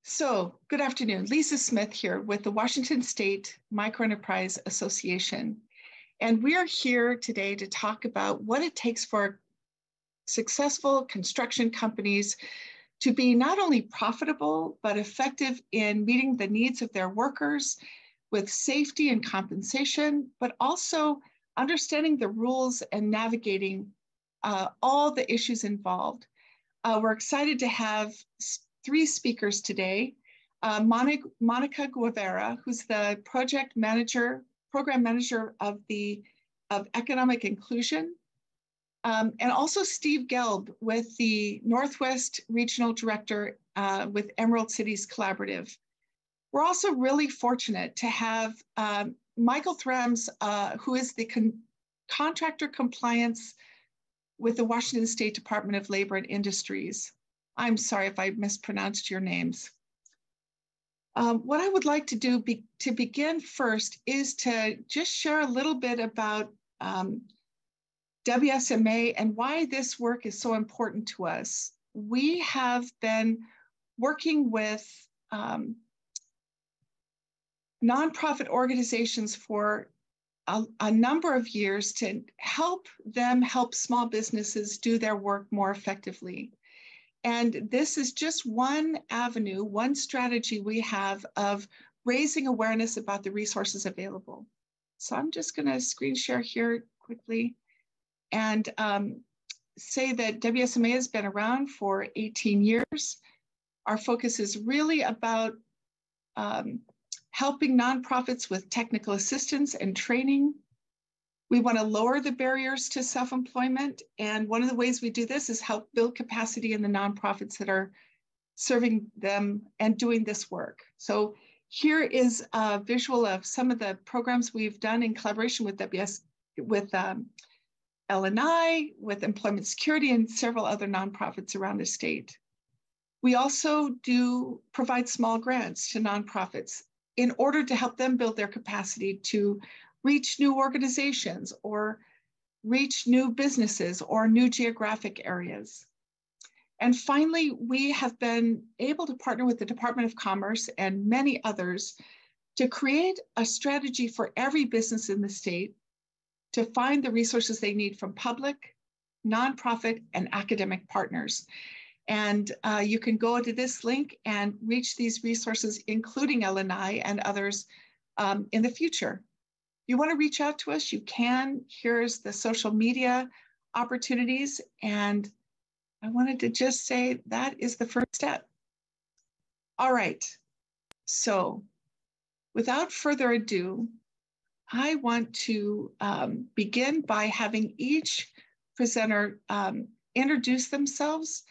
So, good afternoon. Lisa Smith here with the Washington State Microenterprise Association. And we are here today to talk about what it takes for successful construction companies to be not only profitable, but effective in meeting the needs of their workers with safety and compensation, but also understanding the rules and navigating all the issues involved. We're excited to have three speakers today. Monica Guevara, who's the program manager of economic inclusion, and also Steve Gelb with the Northwest Regional Director with Emerald Cities Collaborative. We're also really fortunate to have Michael Thrams, who is the contractor compliance with the Washington State Department of Labor and Industries. I'm sorry if I mispronounced your names. What I would like to do to begin first is to just share a little bit about WSMA and why this work is so important to us. We have been working with nonprofit organizations for a number of years to help small businesses do their work more effectively. And this is just one avenue, one strategy we have of raising awareness about the resources available. So I'm just going to screen share here quickly and say that WSMA has been around for 18 years. Our focus is really about helping nonprofits with technical assistance and training. We want to lower the barriers to self-employment. And one of the ways we do this is help build capacity in the nonprofits that are serving them and doing this work. So here is a visual of some of the programs we've done in collaboration with L&I, with Employment Security, and several other nonprofits around the state. We also do provide small grants to nonprofits in order to help them build their capacity to reach new organizations or reach new businesses or new geographic areas. And finally, we have been able to partner with the Department of Commerce and many others to create a strategy for every business in the state to find the resources they need from public, nonprofit, and academic partners. And you can go to this link and reach these resources, including L&I and others in the future. If you want to reach out to us, you can. Here's the social media opportunities. And I wanted to just say that is the first step. All right. So without further ado, I want to begin by having each presenter introduce themselves.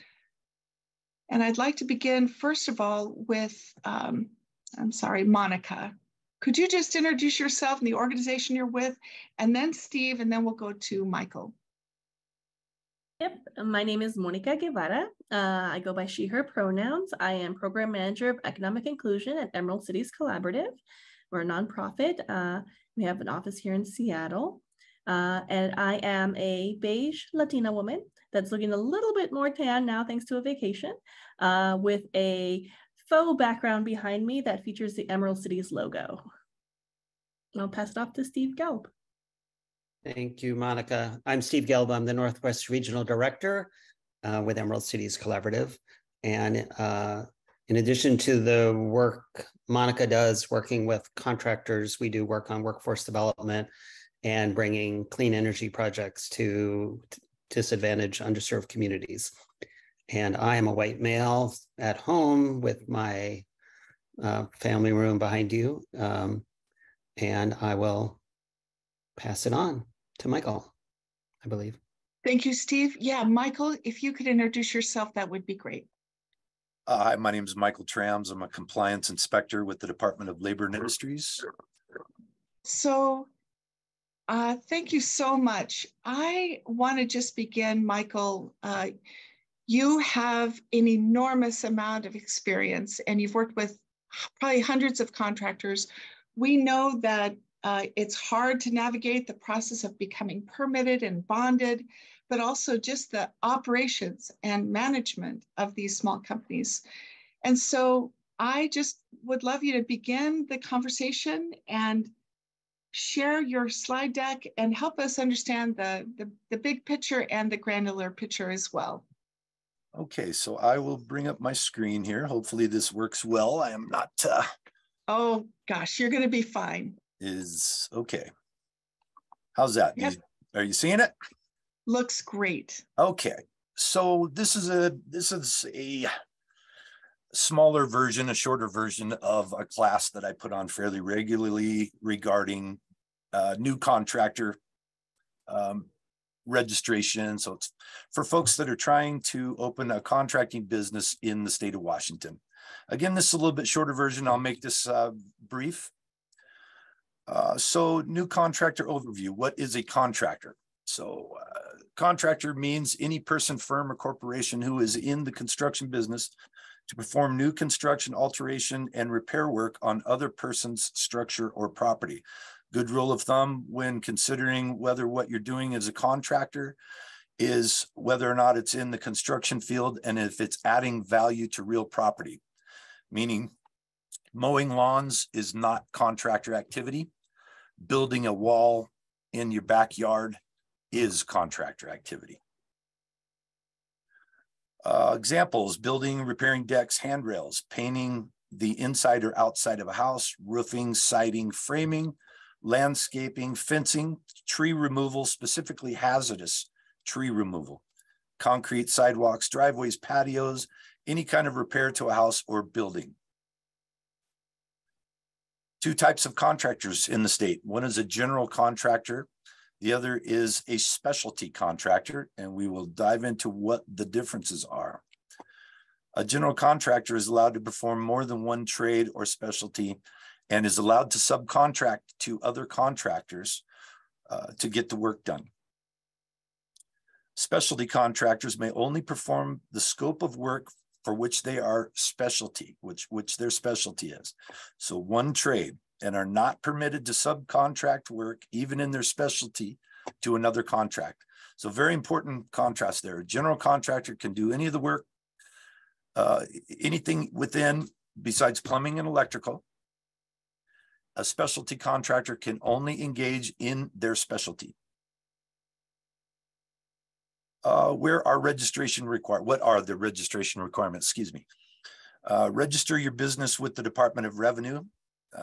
And I'd like to begin, first of all, with, Monica. Could you just introduce yourself and the organization you're with, and then Steve, and then we'll go to Michael. Yep, my name is Monica Guevara. I go by she, her pronouns. I am program manager of economic inclusion at Emerald Cities Collaborative. We're a nonprofit. We have an office here in Seattle. And I am a beige Latina woman that's looking a little bit more tan now thanks to a vacation, with a faux background behind me that features the Emerald Cities logo. And I'll pass it off to Steve Gelb. Thank you, Monica. I'm Steve Gelb. I'm the Northwest Regional Director with Emerald Cities Collaborative. And in addition to the work Monica does working with contractors, we do work on workforce development and bringing clean energy projects to disadvantaged, underserved communities. And I am a white male at home with my family room behind you. And I will pass it on to Michael, I believe. Thank you, Steve. Yeah, Michael, if you could introduce yourself, that would be great. Hi, my name is Michael Thrams. I'm a compliance inspector with the Department of Labor and Industries. So thank you so much. I want to just begin, Michael. You have an enormous amount of experience and you've worked with probably hundreds of contractors. We know that it's hard to navigate the process of becoming permitted and bonded, but also just the operations and management of these small companies. And so I just would love you to begin the conversation and share your slide deck and help us understand the big picture and the granular picture as well. Okay, so I will bring up my screen here. Hopefully this works well. I am not. Oh gosh, you're going to be fine. Is okay. How's that? Yep. Are you seeing it? Looks great. Okay, so this is a smaller version, a shorter version of a class that I put on fairly regularly regarding new contractor registration. So it's for folks that are trying to open a contracting business in the state of Washington. Again, this is a little bit shorter version. I'll make this brief. So new contractor overview. What is a contractor? So contractor means any person, firm, or corporation who is in the construction business to perform new construction, alteration, and repair work on other person's structure or property. Good rule of thumb when considering whether what you're doing as a contractor is whether or not it's in the construction field and if it's adding value to real property. Meaning mowing lawns is not contractor activity. Building a wall in your backyard is contractor activity. Examples: building, repairing decks, handrails, painting the inside or outside of a house, roofing, siding, framing, landscaping, fencing, tree removal, specifically hazardous tree removal, concrete sidewalks, driveways, patios, any kind of repair to a house or building. Two types of contractors in the state. One is a general contractor. The other is a specialty contractor, and we will dive into what the differences are. A general contractor is allowed to perform more than one trade or specialty and is allowed to subcontract to other contractors to get the work done. Specialty contractors may only perform the scope of work for which they are specialty, which their specialty is. So one trade, and are not permitted to subcontract work even in their specialty to another contract. So very important contrast there. A general contractor can do any of the work, anything within besides plumbing and electrical. A specialty contractor can only engage in their specialty. Where are registration required? What are the registration requirements? Excuse me. Register your business with the Department of Revenue,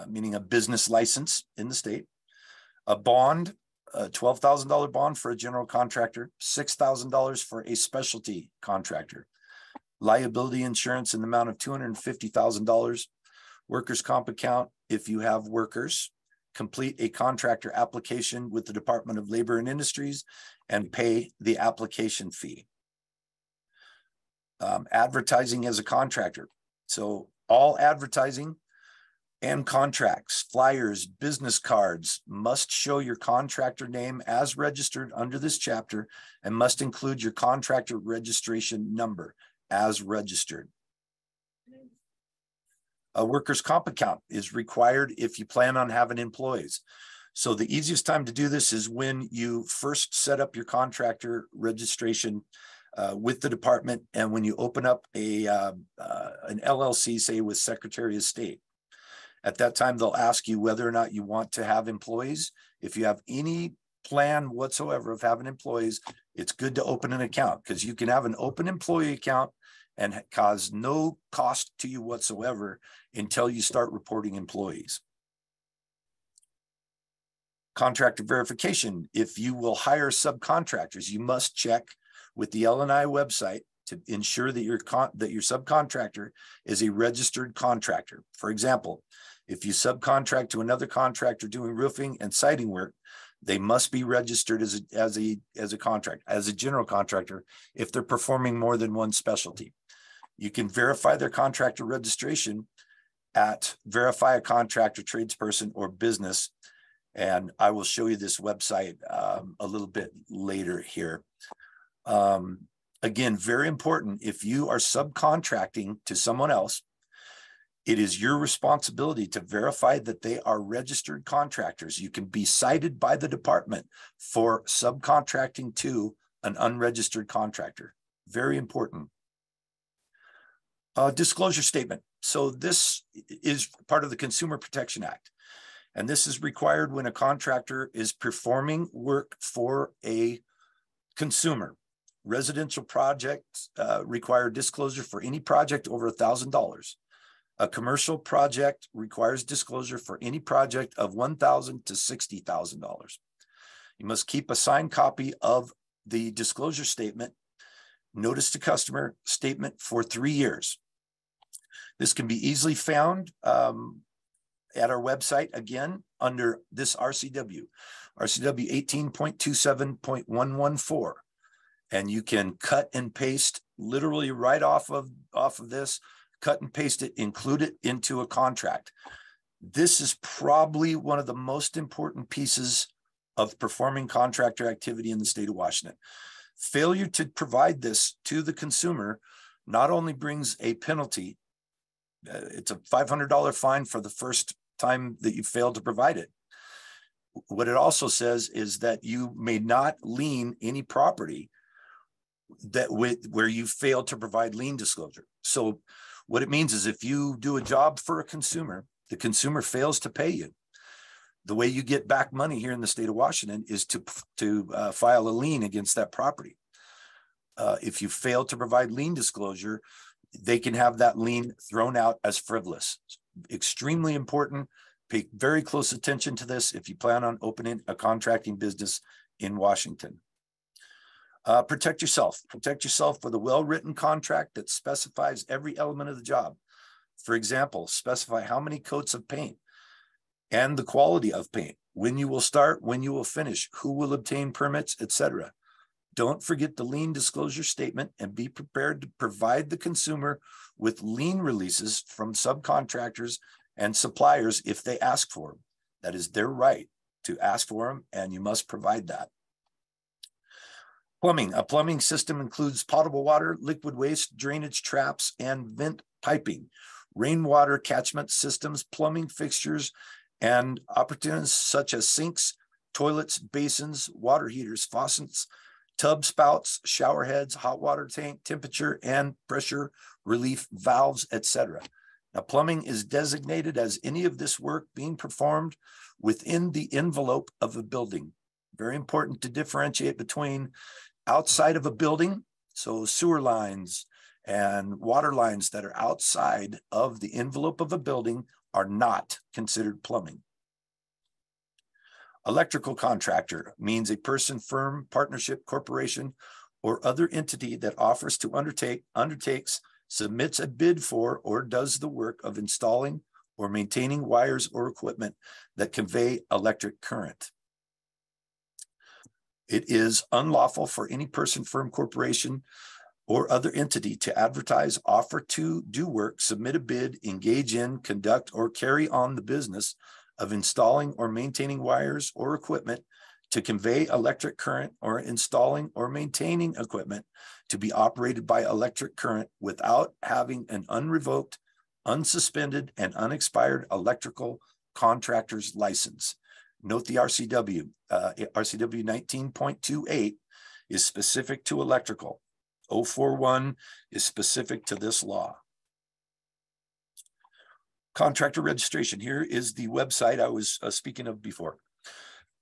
meaning a business license in the state. A bond, a $12,000 bond for a general contractor, $6,000 for a specialty contractor. Liability insurance in the amount of $250,000. Workers' comp account if you have workers. Complete a contractor application with the Department of Labor and Industries and pay the application fee. Advertising as a contractor. So all advertising and contracts, flyers, business cards must show your contractor name as registered under this chapter and must include your contractor registration number as registered. A workers' comp account is required if you plan on having employees. So the easiest time to do this is when you first set up your contractor registration with the department, and when you open up an LLC, say with Secretary of State. At that time, they'll ask you whether or not you want to have employees. If you have any plan whatsoever of having employees, it's good to open an account, because you can have an open employee account and cause no cost to you whatsoever until you start reporting employees. Contractor verification. If you will hire subcontractors, you must check with the L&I website to ensure that your subcontractor is a registered contractor. For example, if you subcontract to another contractor doing roofing and siding work, they must be registered as a contract, as a general contractor, if they're performing more than one specialty. You can verify their contractor registration at Verify a Contractor, Tradesperson, or Business. And I will show you this website a little bit later here. Again, very important, if you are subcontracting to someone else, it is your responsibility to verify that they are registered contractors. You can be cited by the department for subcontracting to an unregistered contractor. Very important. Disclosure statement. So this is part of the Consumer Protection Act. And this is required when a contractor is performing work for a consumer. Residential projects require disclosure for any project over $1,000. A commercial project requires disclosure for any project of $1,000 to $60,000. You must keep a signed copy of the disclosure statement, notice to customer statement for 3 years. This can be easily found at our website, again, under this RCW 18.27.114. And you can cut and paste literally right off of this, cut and paste it, include it into a contract. This is probably one of the most important pieces of performing contractor activity in the state of Washington. Failure to provide this to the consumer not only brings a penalty, it's a $500 fine for the first time that you failed to provide it. What it also says is that you may not lien any property where you failed to provide lien disclosure. So what it means is if you do a job for a consumer, the consumer fails to pay you, the way you get back money here in the state of Washington is to file a lien against that property. If you fail to provide lien disclosure, they can have that lien thrown out as frivolous. Extremely important. Pay very close attention to this if you plan on opening a contracting business in Washington. Protect yourself. Protect yourself with a well-written contract that specifies every element of the job. For example, specify how many coats of paint and the quality of paint, when you will start, when you will finish, who will obtain permits, etc. Don't forget the lien disclosure statement and be prepared to provide the consumer with lien releases from subcontractors and suppliers if they ask for them. That is their right to ask for them, and you must provide that. Plumbing. A plumbing system includes potable water, liquid waste, drainage traps, and vent piping, rainwater catchment systems, plumbing fixtures, and appurtenances such as sinks, toilets, basins, water heaters, faucets, tub spouts, shower heads, hot water tank, temperature and pressure relief valves, etc. Now, plumbing is designated as any of this work being performed within the envelope of a building. Very important to differentiate between outside of a building, so sewer lines and water lines that are outside of the envelope of a building are not considered plumbing. Electrical contractor means a person, firm, partnership, corporation, or other entity that offers to undertakes, submits a bid for, or does the work of installing or maintaining wires or equipment that convey electric current. It is unlawful for any person, firm, corporation, or other entity to advertise, offer to do work, submit a bid, engage in, conduct, or carry on the business of installing or maintaining wires or equipment to convey electric current, or installing or maintaining equipment to be operated by electric current without having an unrevoked, unsuspended, and unexpired electrical contractor's license. Note the RCW. RCW 19.28 is specific to electrical. 041 is specific to this law. Contractor registration. Here is the website I was speaking of before.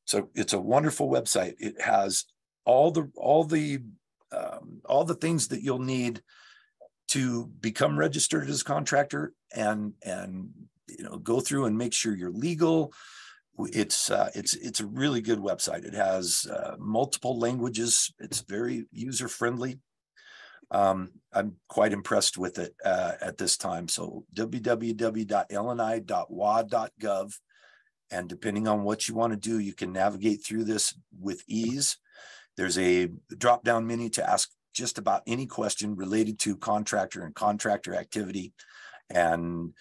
So it's a wonderful website. It has all the things that you'll need to become registered as a contractor and go through and make sure you're legal. It's a really good website. It has multiple languages. It's very user friendly. I'm quite impressed with it at this time. So www.lni.wa.gov, and depending on what you want to do, you can navigate through this with ease. There's a drop-down menu to ask just about any question related to contractor and contractor activity, and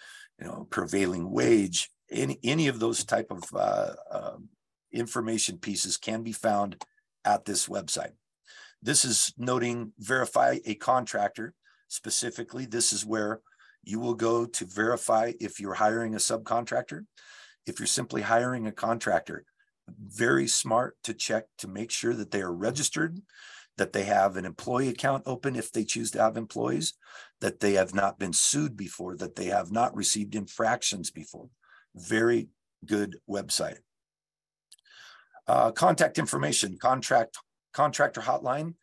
prevailing wage. Any of those type of information pieces can be found at this website. This is noting verify a contractor. Specifically, this is where you will go to verify if you're hiring a subcontractor. If you're simply hiring a contractor, very smart to check to make sure that they are registered, that they have an employee account open if they choose to have employees, that they have not been sued before, that they have not received infractions before. Very good website. Contact information, contractor hotline,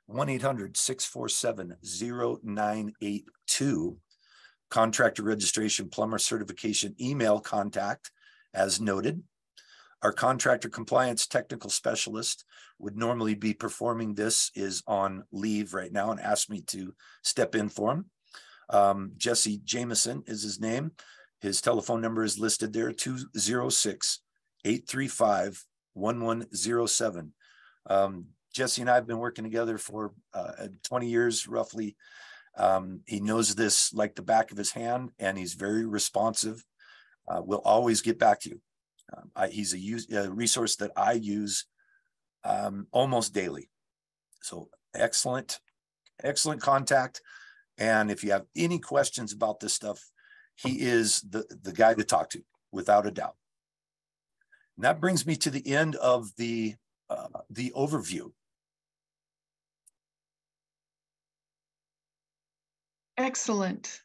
1-800-647-0982. Contractor registration, plumber certification, email contact as noted. Our contractor compliance technical specialist would normally be performing this, is on leave right now and asked me to step in for him. Jesse Jameson is his name. His telephone number is listed there, 206-835-1107. Jesse and I have been working together for 20 years roughly. He knows this like the back of his hand, and he's very responsive. We'll always get back to you. He's a resource that I use almost daily. So excellent contact. And if you have any questions about this stuff, he is the guy to talk to, without a doubt. And that brings me to the end of the overview. Excellent.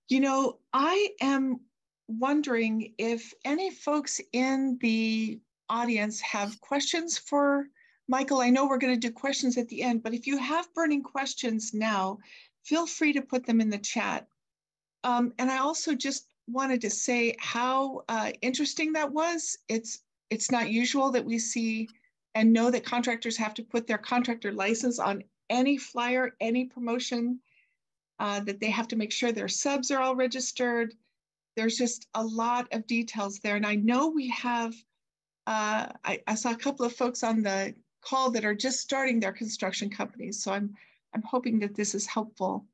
You know, I am wondering if any folks in the audience have questions for Michael. I know we're going to do questions at the end, but if you have burning questions now, feel free to put them in the chat. And I also just wanted to say how interesting that was. It's not usual that we see and know that contractors have to put their contractor license on any flyer, any promotion, that they have to make sure their subs are all registered. There's just a lot of details there. And I know we have, I saw a couple of folks on the call that are just starting their construction companies. So I'm hoping that this is helpful.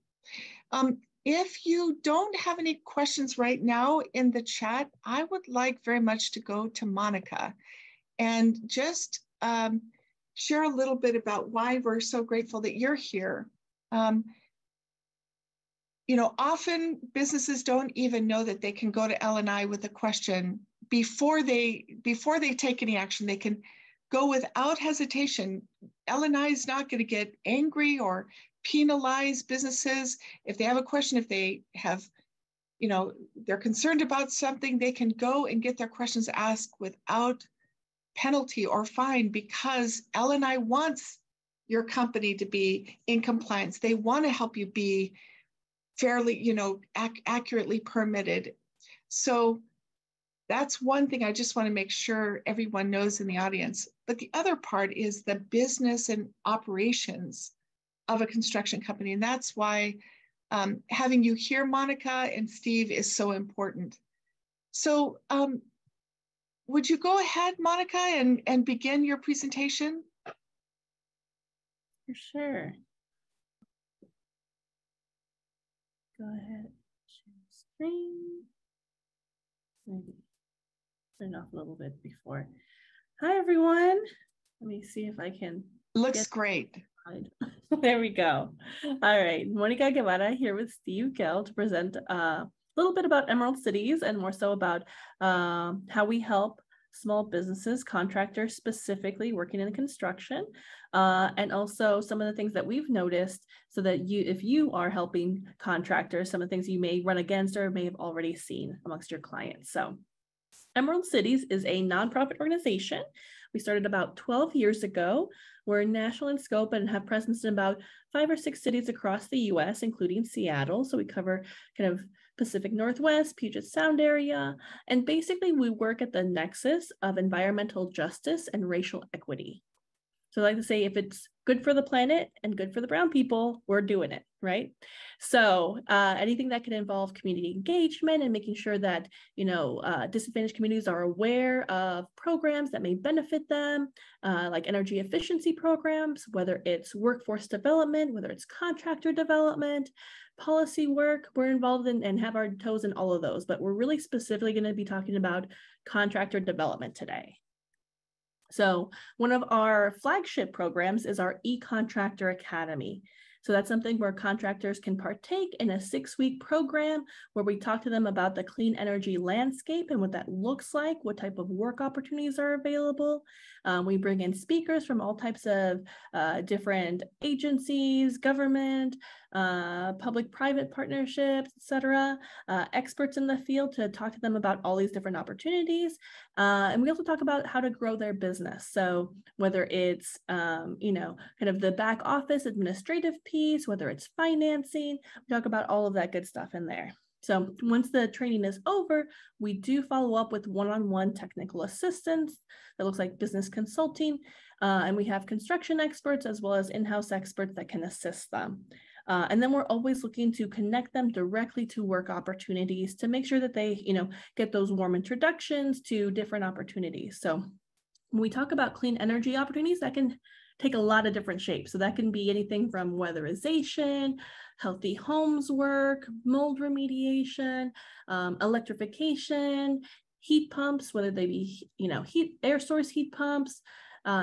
If you don't have any questions right now in the chat, I would like very much to go to Monica and just share a little bit about why we're so grateful that you're here. You know, often businesses don't even know that they can go to L&I with a question before they take any action. They can go without hesitation. L&I is not going to get angry or penalize businesses. If they have a question, if they have, you know, they're concerned about something, they can go and get their questions asked without penalty or fine, because L&I wants your company to be in compliance. They want to help you be fairly, you know, accurately permitted. So that's one thing I just want to make sure everyone knows in the audience. But the other part is the business and operations of a construction company. And that's why having you here, Monica and Steve, is so important. So would you go ahead, Monica, and begin your presentation? For sure. Go ahead, share screen. Maybe turn off a little bit before. Hi, everyone. Let me see if I can. Looks great. There we go. All right, Monica Guevara here with Steve Gelb to present a little bit about Emerald Cities, and more so about how we help small businesses, contractors specifically working in construction, and also some of the things that we've noticed, so that if you are helping contractors, some of the things you may run against or may have already seen amongst your clients. So Emerald Cities is a nonprofit organization. We started about 12 years ago. We're national in scope and have presence in about 5 or 6 cities across the US, including Seattle. So we cover kind of Pacific Northwest, Puget Sound area. And basically we work at the nexus of environmental justice and racial equity. So I like to say, if it's good for the planet and good for the brown people, we're doing it, right? So anything that can involve community engagement and making sure that, you know, disadvantaged communities are aware of programs that may benefit them, like energy efficiency programs, whether it's workforce development, whether it's contractor development, policy work, we're involved in and have our toes in all of those. But we're really specifically going to be talking about contractor development today. So one of our flagship programs is our eContractor Academy. So that's something where contractors can partake in a 6-week program where we talk to them about the clean energy landscape and what that looks like, what type of work opportunities are available. We bring in speakers from all types of different agencies, government, public-private partnerships, etc., experts in the field to talk to them about all these different opportunities. And we also talk about how to grow their business. So whether it's, you know, kind of the back office administrative piece, whether it's financing, we talk about all of that good stuff in there. So once the training is over, we do follow up with one-on-one technical assistance that looks like business consulting. And we have construction experts as well as in-house experts that can assist them. And then we're always looking to connect them directly to work opportunities to make sure that they, you know, get those warm introductions to different opportunities. So when we talk about clean energy opportunities, that can take a lot of different shapes. So that can be anything from weatherization, healthy homes work, mold remediation, electrification, heat pumps, whether they be, you know, air source heat pumps,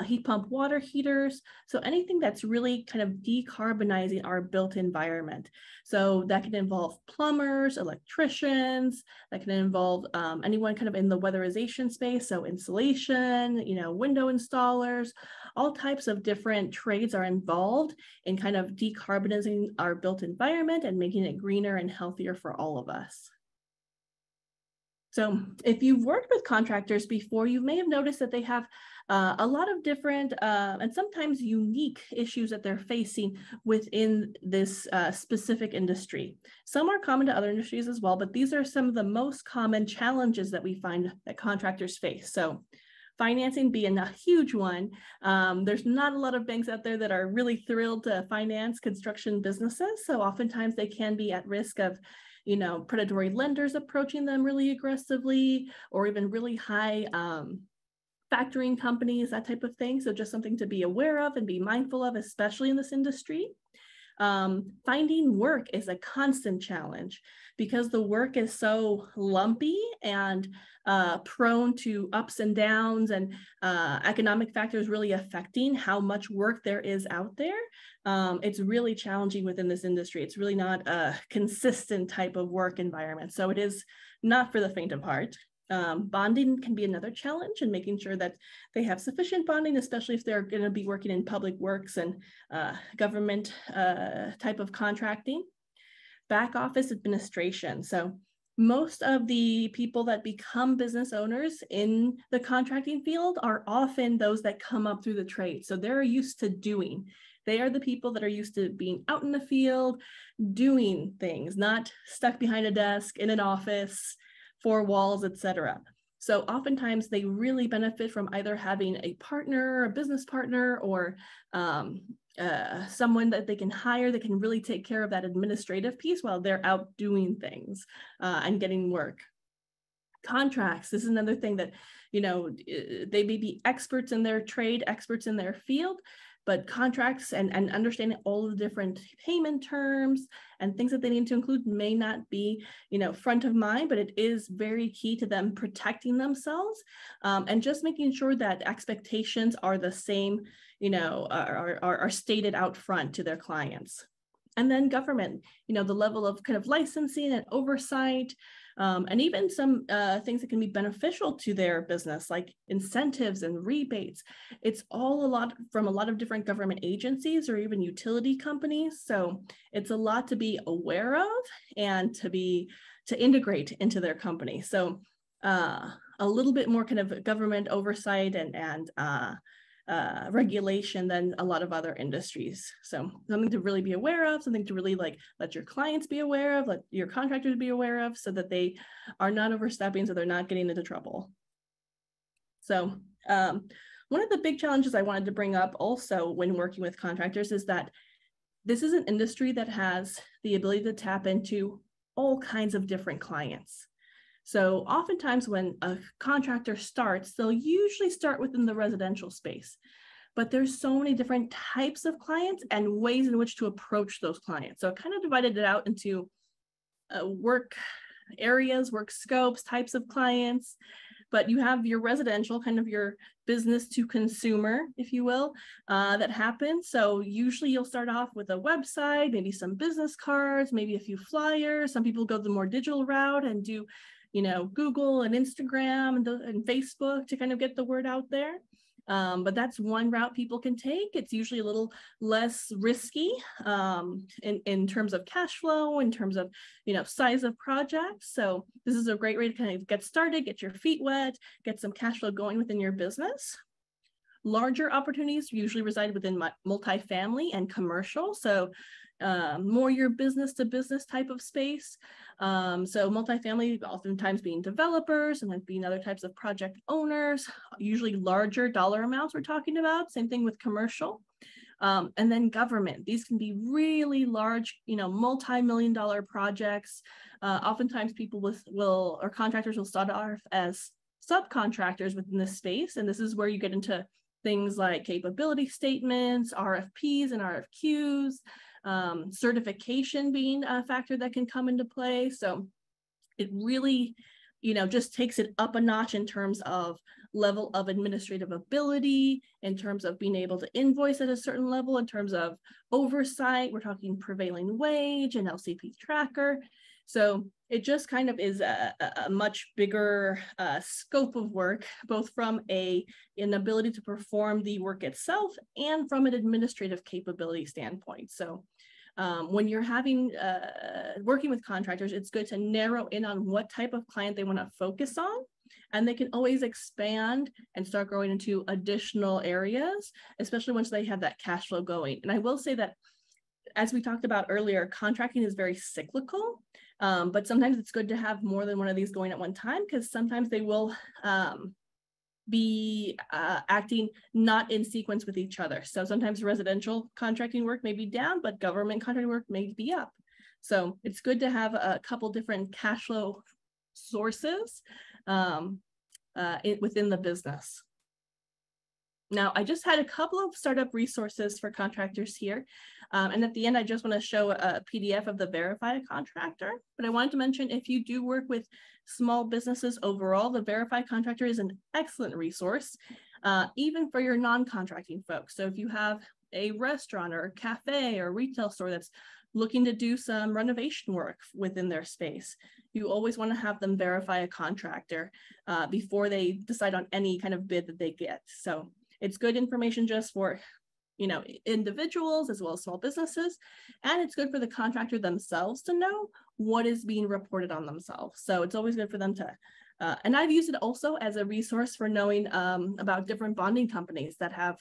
heat pump water heaters. So anything that's really kind of decarbonizing our built environment. So that can involve plumbers, electricians, that can involve anyone kind of in the weatherization space. So insulation, you know, window installers, all types of different trades are involved in kind of decarbonizing our built environment and making it greener and healthier for all of us. So if you've worked with contractors before, you may have noticed that they have a lot of different and sometimes unique issues that they're facing within this specific industry. Some are common to other industries as well, but these are some of the most common challenges that we find that contractors face. So financing being a huge one. There's not a lot of banks out there that are really thrilled to finance construction businesses. So oftentimes they can be at risk of, you know, predatory lenders approaching them really aggressively, or even really high factoring companies, that type of thing. So just something to be aware of and be mindful of, especially in this industry. Finding work is a constant challenge because the work is so lumpy and prone to ups and downs, and economic factors really affecting how much work there is out there. It's really challenging within this industry. It's really not a consistent type of work environment. So it is not for the faint of heart. Bonding can be another challenge, and making sure that they have sufficient bonding, especially if they're going to be working in public works and government type of contracting. Back office administration. So most of the people that become business owners in the contracting field are often those that come up through the trade. So they're used to doing. They are the people that are used to being out in the field, doing things, not stuck behind a desk in an office, four walls, etc. So oftentimes they really benefit from either having a partner, a business partner, or someone that they can hire that can really take care of that administrative piece while they're out doing things and getting work. Contracts, this is another thing that, you know, they may be experts in their trade, experts in their field, but contracts and understanding all the different payment terms and things that they need to include may not be, you know, front of mind, but it is very key to them protecting themselves and just making sure that expectations are the same, you know, are stated out front to their clients. And then government, you know, the level of kind of licensing and oversight, and even some things that can be beneficial to their business, like incentives and rebates. It's all from a lot of different government agencies or even utility companies. So it's a lot to be aware of and to integrate into their company. So a little bit more kind of government oversight and regulation than a lot of other industries. So something to really be aware of, something to really like let your clients be aware of, let your contractors be aware of, so that they are not overstepping, so they're not getting into trouble. So one of the big challenges I wanted to bring up also when working with contractors is that this is an industry that has the ability to tap into all kinds of different clients. So oftentimes when a contractor starts, they'll usually start within the residential space, but there's so many different types of clients and ways in which to approach those clients. So I kind of divided it out into work areas, work scopes, types of clients, but you have your residential, kind of your business to consumer, if you will, that happens. So usually you'll start off with a website, maybe some business cards, maybe a few flyers. Some people go the more digital route and do, you know, Google and Instagram and Facebook to kind of get the word out there. But that's one route people can take. It's usually a little less risky in terms of cash flow, in terms of, you know, size of projects. So this is a great way to kind of get started, get your feet wet, get some cash flow going within your business. Larger opportunities usually reside within multifamily and commercial. So more your business to business type of space. So multifamily oftentimes being developers and then being other types of project owners, usually larger dollar amounts we're talking about. Same thing with commercial. And then government. These can be really large, you know, multi-million-dollar projects. Oftentimes people or contractors will start off as subcontractors within this space. And this is where you get into things like capability statements, RFPs and RFQs, certification being a factor that can come into play. So it really, you know, just takes it up a notch in terms of level of administrative ability, in terms of being able to invoice at a certain level, in terms of oversight. We're talking prevailing wage and LCP tracker. So it just kind of is a much bigger scope of work, both from an ability to perform the work itself and from an administrative capability standpoint. So when you're working with contractors, it's good to narrow in on what type of client they want to focus on, and they can always expand and start growing into additional areas, especially once they have that cash flow going. And I will say that, as we talked about earlier, contracting is very cyclical, but sometimes it's good to have more than one of these going at one time, because sometimes they will be acting not in sequence with each other. So sometimes residential contracting work may be down, but government contracting work may be up. So it's good to have a couple different cash flow sources within the business. Now, I just had a couple of startup resources for contractors here. And at the end, I just want to show a PDF of the Verify Contractor. But I wanted to mention, if you do work with small businesses overall, the Verify Contractor is an excellent resource, even for your non-contracting folks. So if you have a restaurant or a cafe or a retail store that's looking to do some renovation work within their space, you always want to have them verify a contractor before they decide on any kind of bid that they get. So it's good information just for, you know, individuals as well as small businesses. And it's good for the contractor themselves to know what is being reported on themselves. So it's always good for them to, and I've used it also as a resource for knowing about different bonding companies that have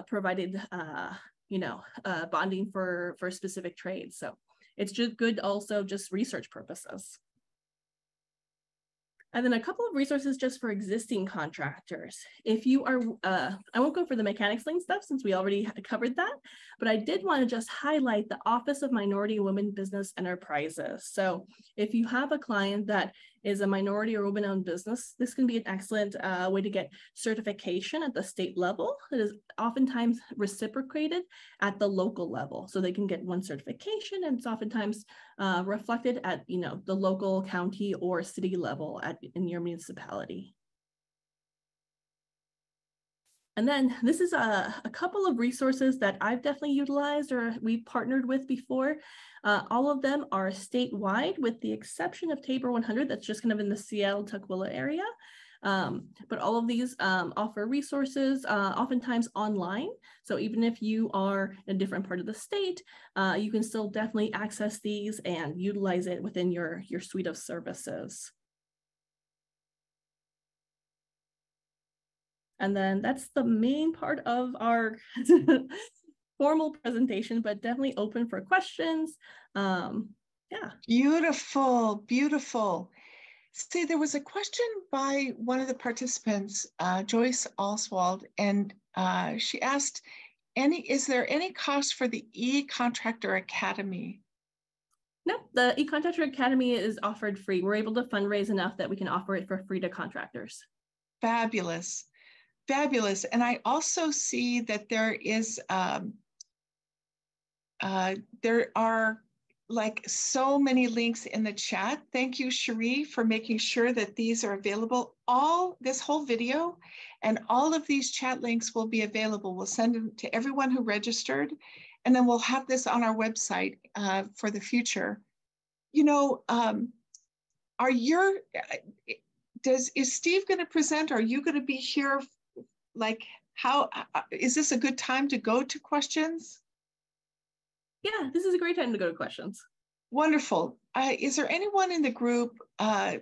provided, bonding for specific trades. So it's just good also just research purposes. And then a couple of resources just for existing contractors. If you are, I won't go for the mechanics link stuff since we already covered that, but I did want to just highlight the Office of Minority and Women Business Enterprises. So if you have a client that is a minority or women-owned business, this can be an excellent way to get certification at the state level. It is oftentimes reciprocated at the local level. So they can get one certification, and it's oftentimes reflected at, you know, the local county or city level in your municipality. And then this is a couple of resources that I've definitely utilized or we've partnered with before. All of them are statewide with the exception of Tabor 100, that's just kind of in the Seattle-Tukwila area. But all of these offer resources, oftentimes online. So even if you are in a different part of the state, you can still definitely access these and utilize it within your suite of services. And then that's the main part of our formal presentation, but definitely open for questions. Yeah. Beautiful, beautiful. See, there was a question by one of the participants, Joyce Oswald, and she asked, is there any cost for the E-Contractor Academy? No, the E-Contractor Academy is offered free. We're able to fundraise enough that we can offer it for free to contractors. Fabulous. Fabulous. And I also see that there is, there are like so many links in the chat. Thank you, Cherie, for making sure that these are available. This whole video and all of these chat links will be available. We'll send them to everyone who registered, and then we'll have this on our website for the future. You know, is Steve going to present? Are you going to be here? Like, how is this a good time to go to questions? Yeah, this is a great time to go to questions. Wonderful. Is there anyone in the group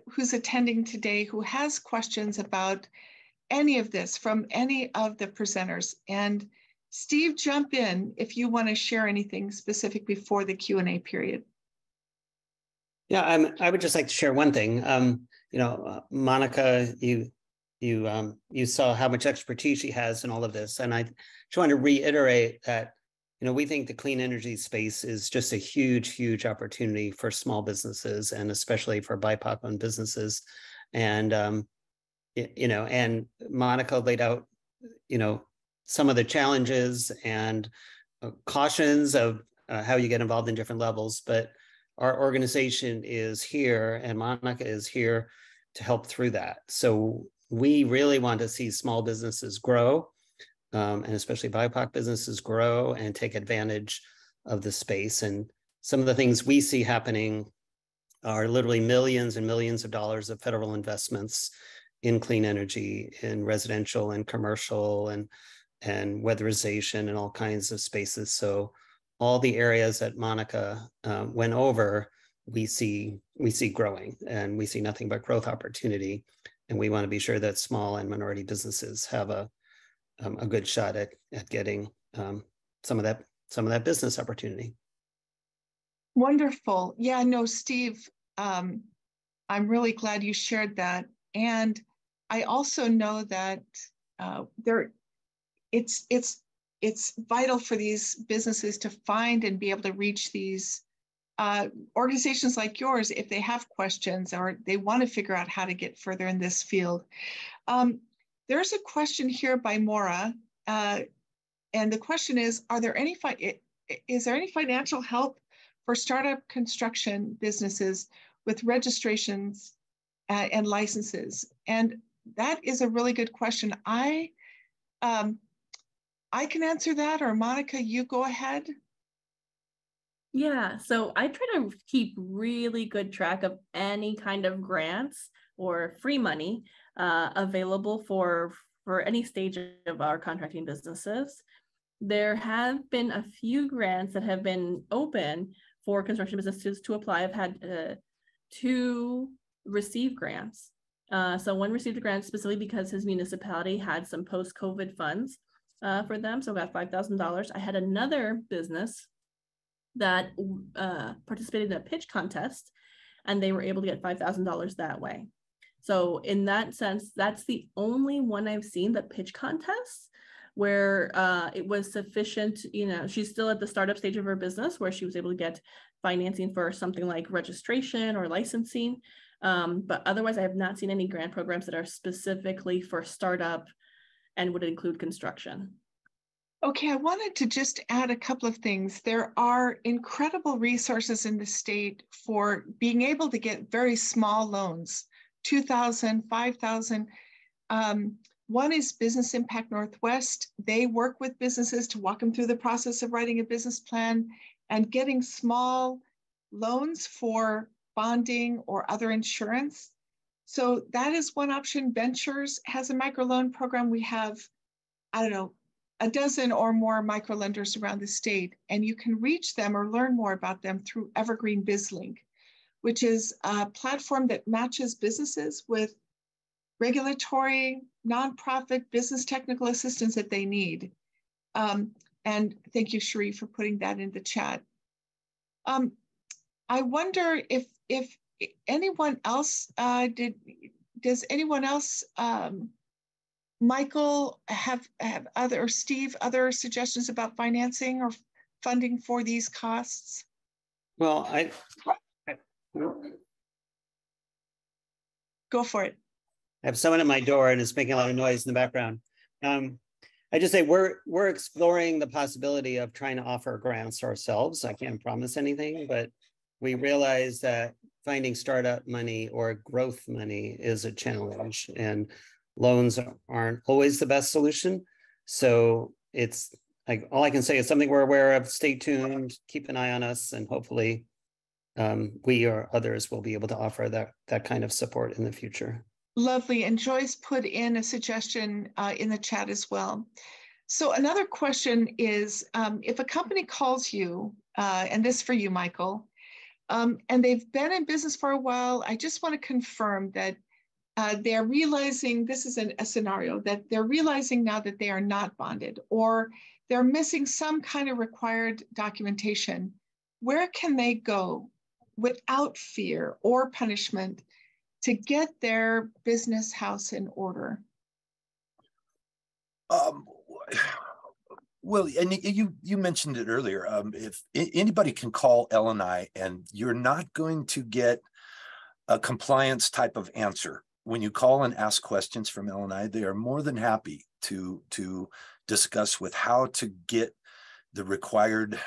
who's attending today who has questions about any of this from any of the presenters? And Steve, jump in if you want to share anything specific before the Q&A period. Yeah, I would just like to share one thing. You know, Monica, you saw how much expertise she has in all of this, and I just want to reiterate that, you know, we think the clean energy space is just a huge, huge opportunity for small businesses, and especially for BIPOC-owned businesses. And you know, and Monica laid out, you know, some of the challenges and cautions of how you get involved in different levels, but our organization is here, and Monica is here to help through that. So we really want to see small businesses grow, and especially BIPOC businesses grow and take advantage of the space. And some of the things we see happening are literally millions and millions of dollars of federal investments in clean energy, in residential and commercial and weatherization and all kinds of spaces. So all the areas that Monica went over, we see growing, and we see nothing but growth opportunity. And we want to be sure that small and minority businesses have a good shot at getting some of that business opportunity. Wonderful. Yeah, no, Steve, I'm really glad you shared that. And I also know that it's vital for these businesses to find and be able to reach these organizations like yours if they have questions or they want to figure out how to get further in this field. There's a question here by Maura, and the question is, is there any financial help for startup construction businesses with registrations and licenses? And that is a really good question. I can answer that, or Monica, you go ahead. Yeah, so I try to keep really good track of any kind of grants or free money available for any stage of our contracting businesses. There have been a few grants that have been open for construction businesses to apply. I've had 2 receive grants. So one received a grant specifically because his municipality had some post-COVID funds for them, so got $5,000. I had another business that participated in a pitch contest, and they were able to get $5,000 that way. So in that sense, that's the only one I've seen, the pitch contest, where it was sufficient. You know, she's still at the startup stage of her business where she was able to get financing for something like registration or licensing. But otherwise, I have not seen any grant programs that are specifically for startup and would include construction. Okay, I wanted to just add a couple of things. There are incredible resources in the state for being able to get very small loans, $2,000, $5,000. One is Business Impact Northwest. They work with businesses to walk them through the process of writing a business plan and getting small loans for bonding or other insurance. So that is one option. Ventures has a microloan program. We have, I don't know, a dozen or more microlenders around the state, and you can reach them or learn more about them through Evergreen BizLink, which is a platform that matches businesses with regulatory, nonprofit, business technical assistance that they need. And thank you, Cherie, for putting that in the chat. I wonder if anyone else does anyone else, Michael, have other, or Steve, other suggestions about financing or funding for these costs? Well, Go for it. I have someone at my door and it's making a lot of noise in the background. I just say we're exploring the possibility of trying to offer grants ourselves. I can't promise anything, but we realize that finding startup money or growth money is a challenge, and loans aren't always the best solution. So it's like, all I can say is something we're aware of. Stay tuned, keep an eye on us, and hopefully we or others will be able to offer that kind of support in the future. Lovely. And Joyce put in a suggestion in the chat as well. So another question is, if a company calls you, and this for you, Michael, and they've been in business for a while, I just want to confirm that they're realizing, this is a scenario, that they're realizing now that they are not bonded, or they're missing some kind of required documentation. Where can they go without fear or punishment to get their business house in order? Well, and you mentioned it earlier. If anybody can call L&I, and you're not going to get a compliance type of answer. When you call and ask questions from L&I, they are more than happy to discuss with how to get the required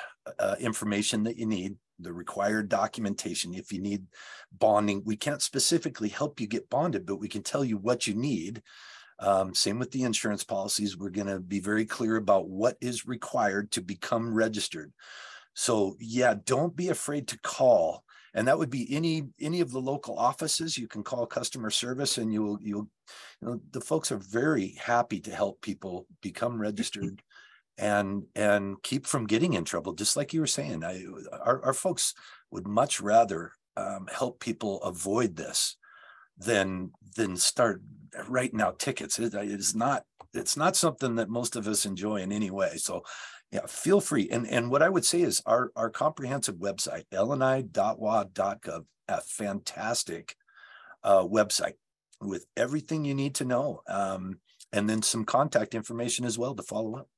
information that you need, the required documentation. If you need bonding, we can't specifically help you get bonded, but we can tell you what you need. Same with the insurance policies. We're going to be very clear about what is required to become registered. So yeah, don't be afraid to call. And that would be any of the local offices. You can call customer service, and you know, the folks are very happy to help people become registered and keep from getting in trouble. Just like you were saying, our folks would much rather help people avoid this than start writing out tickets. It's not something that most of us enjoy in any way. So yeah, feel free. And what I would say is our comprehensive website, lni.wa.gov, a fantastic website with everything you need to know. And then some contact information as well to follow up.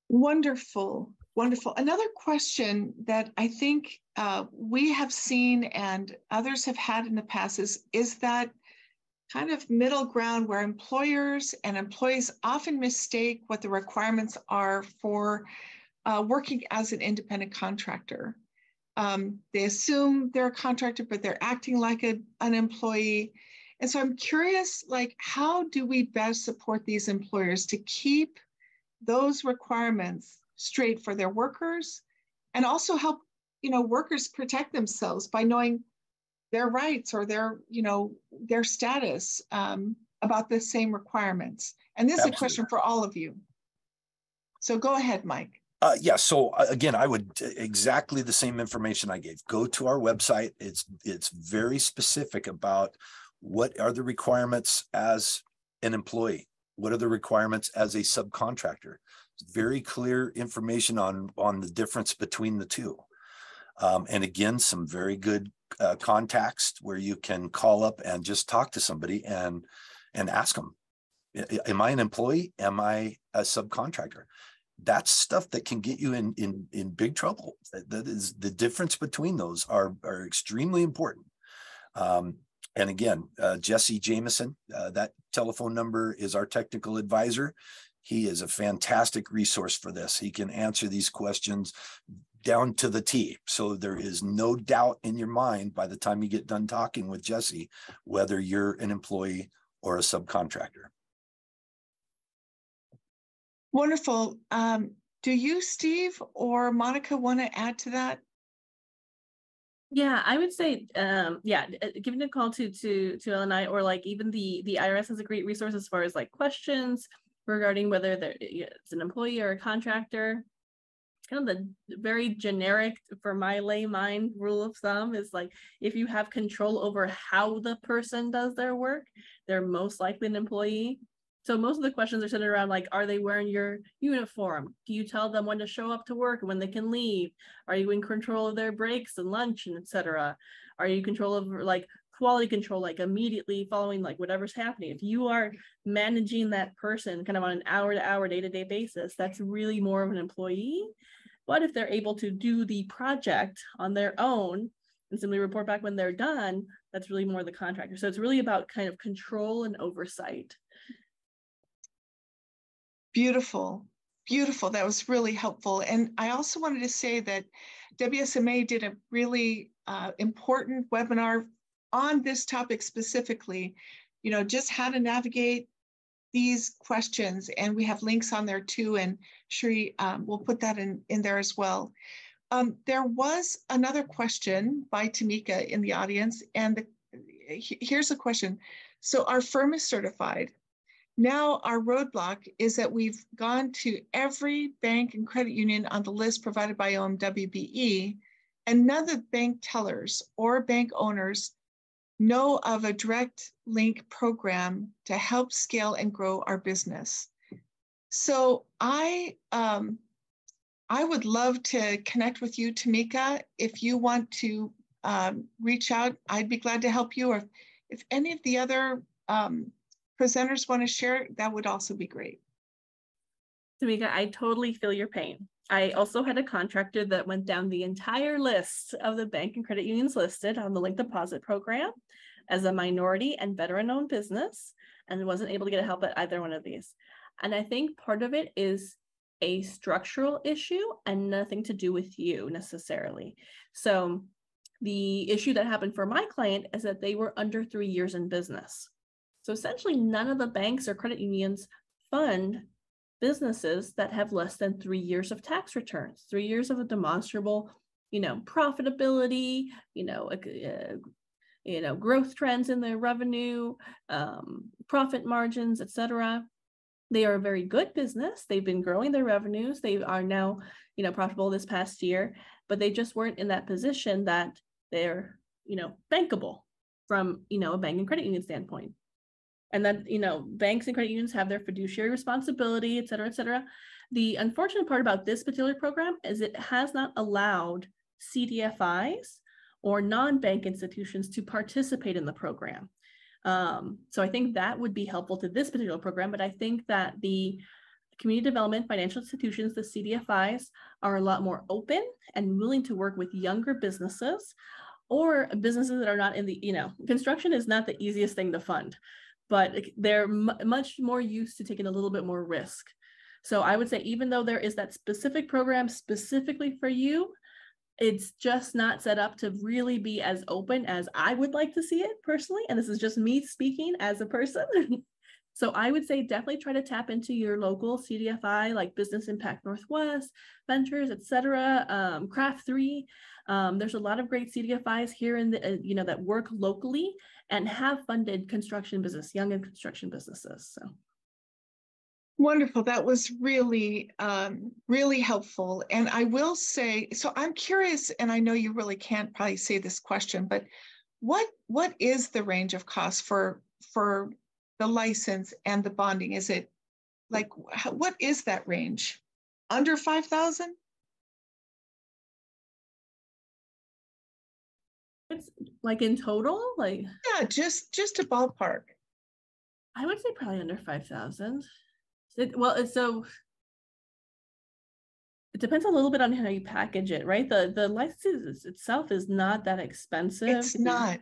Wonderful, wonderful. Another question that I think we have seen and others have had in the past is that kind of middle ground where employers and employees often mistake what the requirements are for working as an independent contractor. They assume they're a contractor, but they're acting like an employee. And so I'm curious, like, how do we best support these employers to keep those requirements straight for their workers, and also help, you know, workers protect themselves by knowing their rights or their status about the same requirements? And this Absolutely. is a question for all of you. So go ahead, Mike. Yeah. So again, I would exactly the same information I gave. Go to our website. It's very specific about what are the requirements as an employee. What are the requirements as a subcontractor? It's very clear information on the difference between the two. And again, some very good contacts where you can call up and just talk to somebody and ask them, am I an employee? Am I a subcontractor? That's stuff that can get you in big trouble. That is, the difference between those are extremely important. And again, Jesse Jameson, that telephone number is our technical advisor. He is a fantastic resource for this. He can answer these questions down to the T. So there is no doubt in your mind by the time you get done talking with Jesse, whether you're an employee or a subcontractor. Wonderful. Do you, Steve or Monica, want to add to that? Yeah, I would say, giving a call to L&I, or like even the IRS is a great resource as far as like questions regarding whether it's an employee or a contractor. Kind of the very generic, for my lay mind, rule of thumb is like, if you have control over how the person does their work, they're most likely an employee. So most of the questions are centered around like, are they wearing your uniform? Do you tell them when to show up to work and when they can leave? Are you in control of their breaks and lunch and etc.? Are you in control of like quality control, like immediately following like whatever's happening? If you are managing that person kind of on an hour-to-hour, day-to-day basis, that's really more of an employee. But if they're able to do the project on their own and simply report back when they're done, that's really more the contractor. So it's really about kind of control and oversight. Beautiful, beautiful. That was really helpful. And I also wanted to say that WSMA did a really important webinar on this topic specifically, just how to navigate these questions. And we have links on there too. And Shri will put that in there as well. There was another question by Tamika in the audience. And here's a question. So our firm is certified. Now our roadblock is that we've gone to every bank and credit union on the list provided by OMWBE, and none of the bank tellers or bank owners know of a direct link program to help scale and grow our business. So I would love to connect with you, Tamika. If you want to reach out, I'd be glad to help you. Or if any of the other presenters want to share, that would also be great. Tamika, I totally feel your pain. I also had a contractor that went down the entire list of the bank and credit unions listed on the link deposit program as a minority and veteran-owned business, and wasn't able to get help at either one of these. And I think part of it is a structural issue and nothing to do with you necessarily. So the issue that happened for my client is that they were under 3 years in business. So essentially none of the banks or credit unions fund businesses that have less than 3 years of tax returns, 3 years of a demonstrable, profitability, growth trends in their revenue, profit margins, etc. They are a very good business. They've been growing their revenues. They are now, profitable this past year, but they just weren't in that position that they're, bankable from, a bank and credit union standpoint. And then, banks and credit unions have their fiduciary responsibility, et cetera, et cetera. The unfortunate part about this particular program is it has not allowed CDFIs or non-bank institutions to participate in the program. So I think that would be helpful to this particular program, but I think that the community development financial institutions, the CDFIs, are a lot more open and willing to work with younger businesses or businesses that are not in the, construction is not the easiest thing to fund, but they're much more used to taking a little bit more risk. So I would say, even though there is that specific program specifically for you, it's just not set up to really be as open as I would like to see it personally. And this is just me speaking as a person. So I would say definitely try to tap into your local CDFI, like Business Impact Northwest, Ventures, et cetera, Craft 3. There's a lot of great CDFIs here in the, that work locally and have funded construction business, young and construction businesses. So. Wonderful. That was really, really helpful. And I will say, so I'm curious, and I know you really can't probably say this question, but what is the range of costs for the license and the bonding? Is it like, what is that range? Under 5,000? It's like in total, like, yeah, just a ballpark. I would say probably under 5,000. So it depends a little bit on how you package it, right? The license itself is not that expensive. It's not.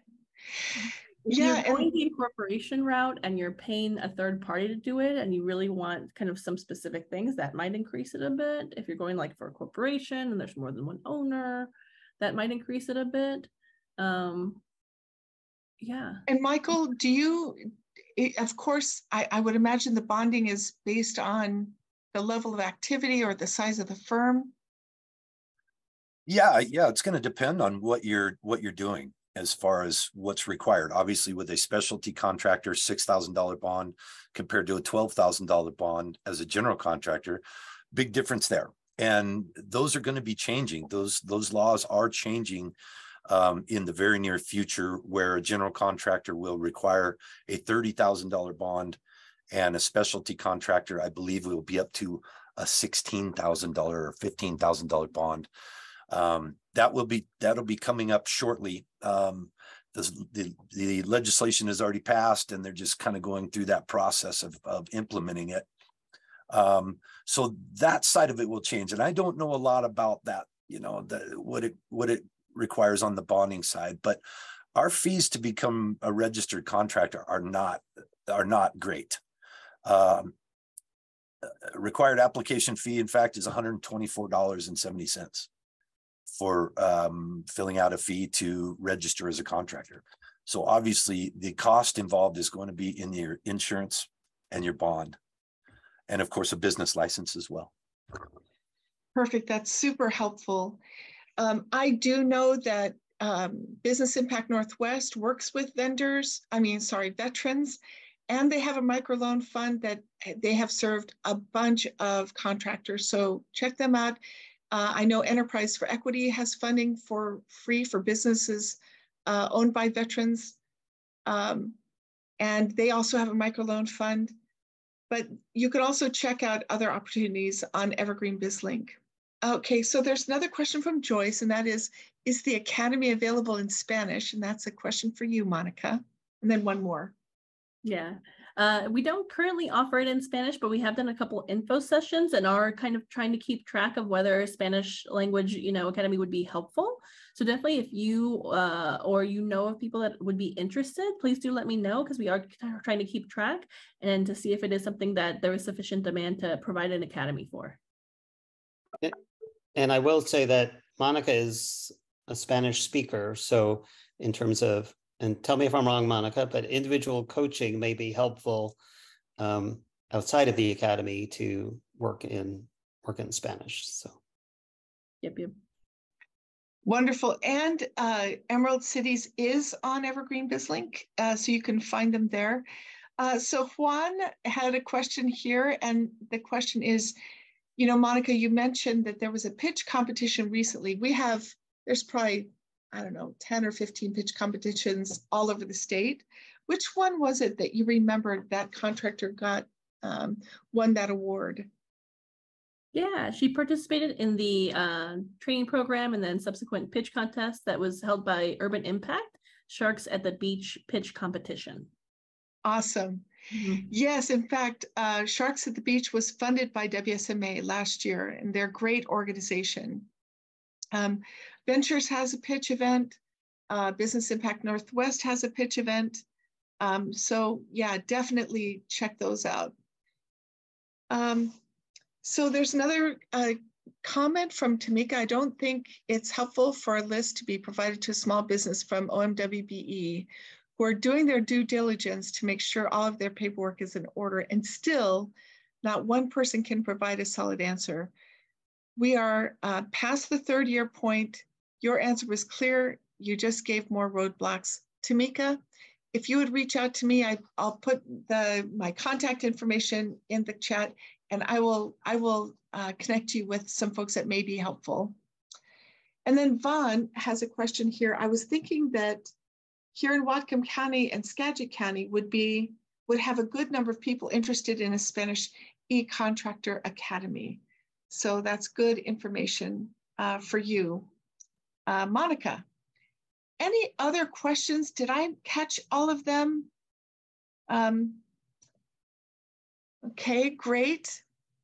If you're going the incorporation route and you're paying a third party to do it, and you really want kind of some specific things, that might increase it a bit. If you're going like for a corporation and there's more than one owner, that might increase it a bit. Yeah. And Michael, of course, I would imagine the bonding is based on the level of activity or the size of the firm. Yeah, it's going to depend on what you're doing as far as what's required. Obviously, with a specialty contractor, $6,000 bond compared to a $12,000 bond as a general contractor, big difference there. And those are going to be changing. Those laws are changing in the very near future, where a general contractor will require a $30,000 bond, and a specialty contractor, I believe, will be up to a $16,000 or $15,000 bond. That'll be coming up shortly. The legislation has already passed, and they're just kind of going through that process of implementing it. So that side of it will change, and I don't know a lot about that. What it requires on the bonding side, but our fees to become a registered contractor are not great. Required application fee, in fact, is $124.70 for filling out a fee to register as a contractor. So obviously the cost involved is going to be in your insurance and your bond, and of course a business license as well. Perfect. That's super helpful. I do know that Business Impact Northwest works with veterans, and they have a microloan fund that they have served a bunch of contractors. So check them out. I know Enterprise for Equity has funding for free for businesses owned by veterans. And they also have a microloan fund. But you could also check out other opportunities on Evergreen BizLink. Okay, so there's another question from Joyce, and that is the Academy available in Spanish? And that's a question for you, Monica. And then one more. Yeah, we don't currently offer it in Spanish, but we have done a couple info sessions and are kind of trying to keep track of whether Spanish language, academy would be helpful. So definitely if you or of people that would be interested, please do let me know, because we are trying to keep track and to see if it is something that there is sufficient demand to provide an academy for. And I will say that Monica is a Spanish speaker. So in terms of, and tell me if I'm wrong, Monica, but individual coaching may be helpful outside of the academy to work in Spanish. So. Yep. Wonderful. And Emerald Cities is on Evergreen BizLink, so you can find them there. So Juan had a question here, and the question is, Monica, you mentioned that there was a pitch competition recently. There's probably, 10 or 15 pitch competitions all over the state. Which one was it that you remembered that contractor won that award? Yeah, she participated in the training program and then subsequent pitch contest that was held by Urban Impact, Sharks at the Beach pitch competition. Awesome. Mm-hmm. Yes, in fact, Sharks at the Beach was funded by WSMA last year, and they're a great organization. Ventures has a pitch event. Business Impact Northwest has a pitch event. So yeah, definitely check those out. So there's another comment from Tamika. I don't think it's helpful for a list to be provided to a small business from OMWBE who are doing their due diligence to make sure all of their paperwork is in order, and still not one person can provide a solid answer. We are past the 3rd year point. Your answer was clear. You just gave more roadblocks. Tamika, if you would reach out to me, I'll put my contact information in the chat, and I will connect you with some folks that may be helpful. And then Vaughn has a question here. I was thinking that here in Whatcom County and Skagit County would have a good number of people interested in a Spanish e-contractor academy. So that's good information for you. Monica, any other questions? Did I catch all of them? Okay, great.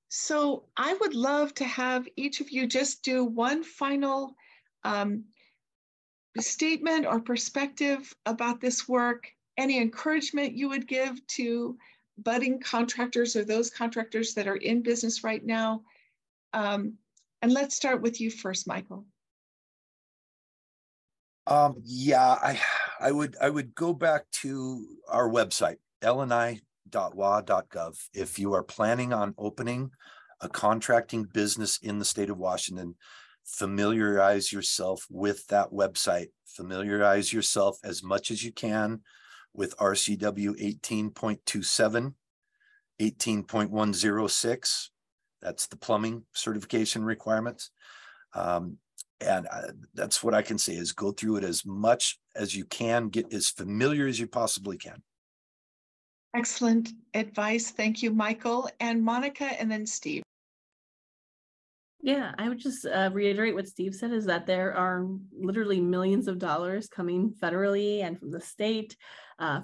So I would love to have each of you just do one final statement or perspective about this work, any encouragement you would give to budding contractors or those contractors that are in business right now. And let's start with you first, Michael. Yeah, I would go back to our website, lni.wa.gov. If you are planning on opening a contracting business in the state of Washington, familiarize yourself with that website. Familiarize yourself as much as you can with RCW 18.27, 18.106. That's the plumbing certification requirements. And that's what I can say is go through it as much as you can, get as familiar as you possibly can. Excellent advice. Thank you, Michael. And Monica, and then Steve. Yeah, I would just reiterate what Steve said, is that there are literally millions of dollars coming federally and from the state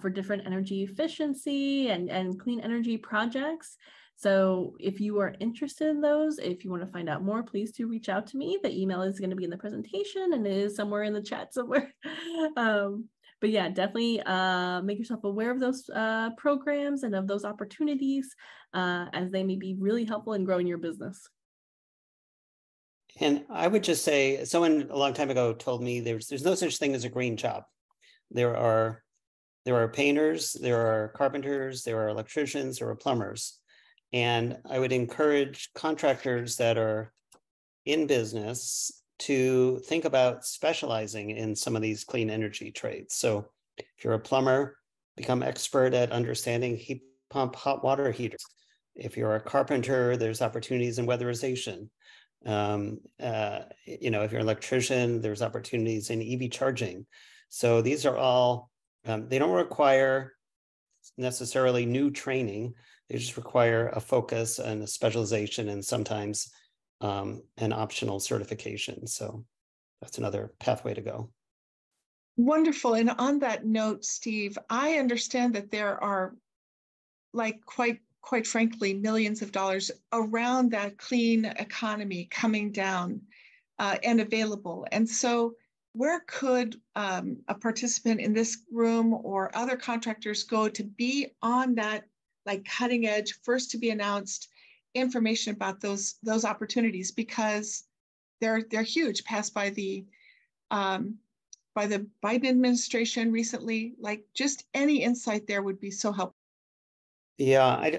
for different energy efficiency and clean energy projects. So if you are interested in those, if you want to find out more, please do reach out to me. The email is going to be in the presentation and it is somewhere in the chat somewhere. But yeah, definitely make yourself aware of those programs and of those opportunities as they may be really helpful in growing your business. And I would just say, someone a long time ago told me there's no such thing as a green job. There are painters, there are carpenters, there are electricians, there are plumbers. And I would encourage contractors that are in business to think about specializing in some of these clean energy trades. So if you're a plumber, become expert at understanding heat pump hot water heaters. If you're a carpenter, there's opportunities in weatherization. If you're an electrician, there's opportunities in EV charging. So these are all, they don't require necessarily new training. They just require a focus and a specialization, and sometimes an optional certification. So that's another pathway to go. Wonderful. And on that note, Steve, I understand that there are, like, quite frankly, millions of dollars around that clean economy coming down and available. And so where could a participant in this room or other contractors go to be on that, like, cutting edge, first to be announced information about those opportunities? Because they're huge, passed by the Biden administration recently. Like, just any insight there would be so helpful. Yeah,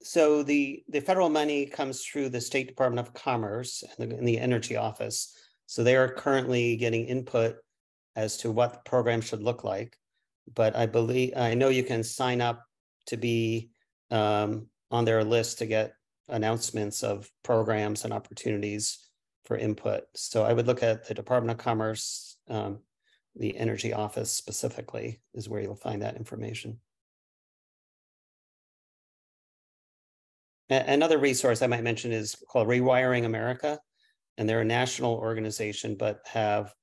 so the federal money comes through the State Department of Commerce and the Energy Office. So they are currently getting input as to what the program should look like. But I know you can sign up to be on their list to get announcements of programs and opportunities for input. So I would look at the Department of Commerce, the Energy Office specifically is where you'll find that information. Another resource I might mention is called Rewiring America, and they're a national organization, but have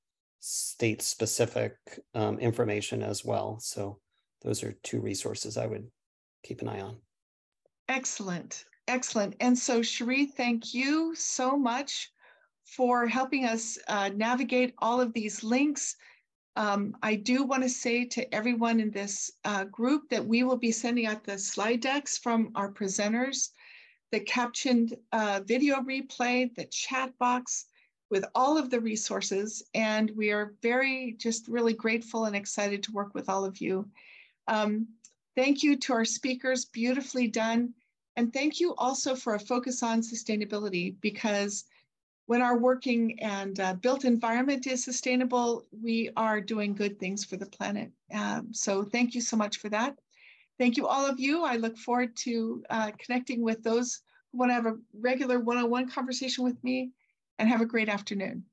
state-specific information as well. So those are two resources I would keep an eye on. Excellent, excellent. And so, Cherie, thank you so much for helping us navigate all of these links. I do want to say to everyone in this group that we will be sending out the slide decks from our presenters, the captioned video replay, the chat box with all of the resources. And we are really grateful and excited to work with all of you. Thank you to our speakers, beautifully done. And thank you also for a focus on sustainability, because when our working and built environment is sustainable, we are doing good things for the planet. So thank you so much for that. Thank you, all of you. I look forward to connecting with those who want to have a regular one-on-one conversation with me, and have a great afternoon.